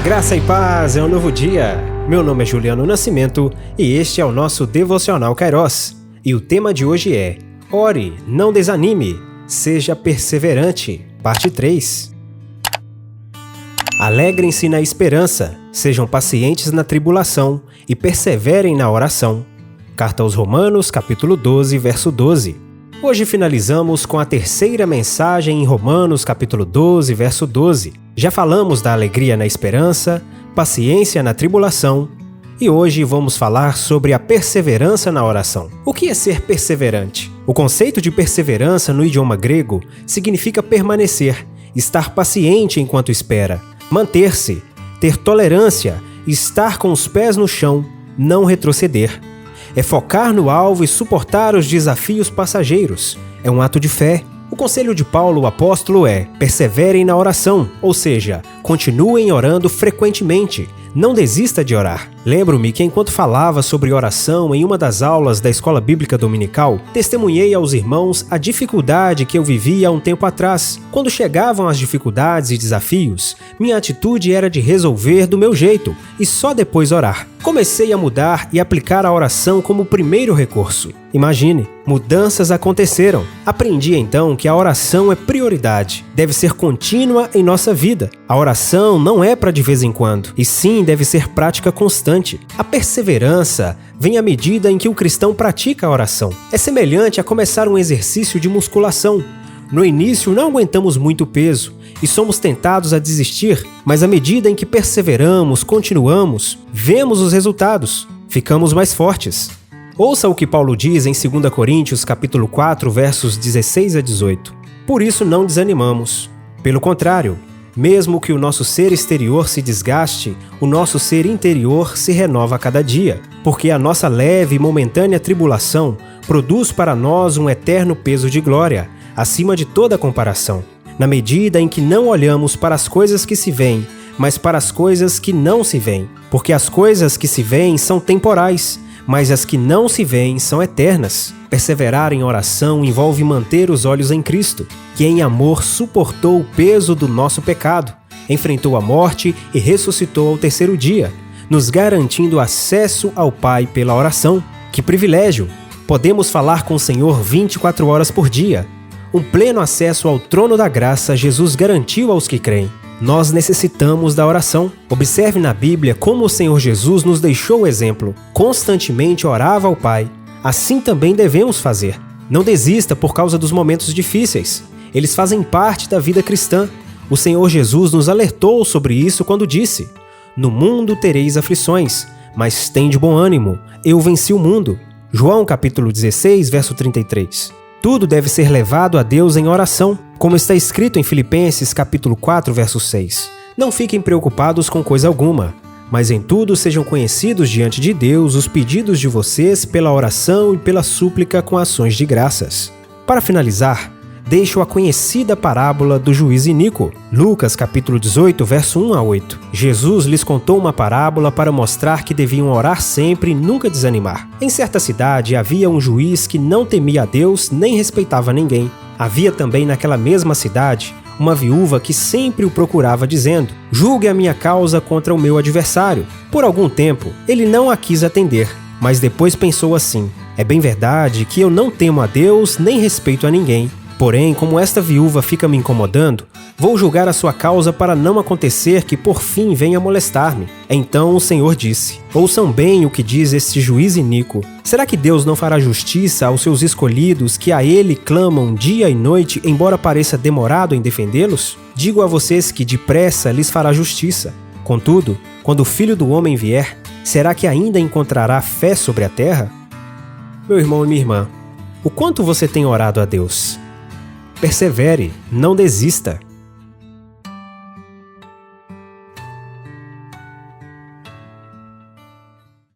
Graça e paz, é um novo dia. Meu nome é Juliano Nascimento e este é o nosso Devocional Kairos. E o tema de hoje é: ore, não desanime, seja perseverante. Parte 3. Alegrem-se na esperança, sejam pacientes na tribulação e perseverem na oração. Carta aos Romanos, capítulo 12, verso 12. Hoje finalizamos com a terceira mensagem em Romanos, capítulo 12, verso 12. Já falamos da alegria na esperança, paciência na tribulação, e hoje vamos falar sobre a perseverança na oração. O que é ser perseverante? O conceito de perseverança no idioma grego significa permanecer, estar paciente enquanto espera, manter-se, ter tolerância, estar com os pés no chão, não retroceder. É focar no alvo e suportar os desafios passageiros. É um ato de fé. O conselho de Paulo, o apóstolo, é: perseverem na oração, ou seja, continuem orando frequentemente. Não desista de orar. Lembro-me que enquanto falava sobre oração em uma das aulas da Escola Bíblica Dominical, testemunhei aos irmãos a dificuldade que eu vivia há um tempo atrás. Quando chegavam as dificuldades e desafios, minha atitude era de resolver do meu jeito e só depois orar. Comecei a mudar e aplicar a oração como primeiro recurso. Imagine, mudanças aconteceram. Aprendi então que a oração é prioridade, deve ser contínua em nossa vida. A oração não é para de vez em quando, e sim deve ser prática constante. A perseverança vem à medida em que o cristão pratica a oração. É semelhante a começar um exercício de musculação. No início não aguentamos muito peso e somos tentados a desistir, mas à medida em que perseveramos, continuamos, vemos os resultados, ficamos mais fortes. Ouça o que Paulo diz em 2 Coríntios capítulo 4, versos 16 a 18. Por isso não desanimamos. Pelo contrário, mesmo que o nosso ser exterior se desgaste, o nosso ser interior se renova a cada dia, porque a nossa leve e momentânea tribulação produz para nós um eterno peso de glória, acima de toda comparação, na medida em que não olhamos para as coisas que se veem, mas para as coisas que não se veem, porque as coisas que se veem são temporais, mas as que não se veem são eternas. Perseverar em oração envolve manter os olhos em Cristo, que em amor suportou o peso do nosso pecado, enfrentou a morte e ressuscitou ao terceiro dia, nos garantindo acesso ao Pai pela oração. Que privilégio! Podemos falar com o Senhor 24 horas por dia. Um pleno acesso ao trono da graça Jesus garantiu aos que creem. Nós necessitamos da oração. Observe na Bíblia como o Senhor Jesus nos deixou o exemplo. Constantemente orava ao Pai. Assim também devemos fazer. Não desista por causa dos momentos difíceis. Eles fazem parte da vida cristã. O Senhor Jesus nos alertou sobre isso quando disse: "No mundo tereis aflições, mas tende bom ânimo, eu venci o mundo." João capítulo 16, verso 33. Tudo deve ser levado a Deus em oração, como está escrito em Filipenses capítulo 4, verso 6. Não fiquem preocupados com coisa alguma, mas em tudo sejam conhecidos diante de Deus os pedidos de vocês pela oração e pela súplica com ações de graças. Para finalizar, deixo a conhecida parábola do juiz iníquo, Lucas capítulo 18, verso 1 a 8. Jesus lhes contou uma parábola para mostrar que deviam orar sempre e nunca desanimar. Em certa cidade havia um juiz que não temia a Deus nem respeitava ninguém. Havia também naquela mesma cidade uma viúva que sempre o procurava dizendo: "Julgue a minha causa contra o meu adversário." Por algum tempo, ele não a quis atender, mas depois pensou assim: "É bem verdade que eu não temo a Deus nem respeito a ninguém. Porém, como esta viúva fica me incomodando, vou julgar a sua causa para não acontecer que por fim venha molestar-me." Então o Senhor disse: "Ouçam bem o que diz este juiz iníquo. Será que Deus não fará justiça aos seus escolhidos que a Ele clamam dia e noite, embora pareça demorado em defendê-los? Digo a vocês que depressa lhes fará justiça. Contudo, quando o Filho do Homem vier, será que ainda encontrará fé sobre a terra?" Meu irmão e minha irmã, o quanto você tem orado a Deus? Persevere, não desista.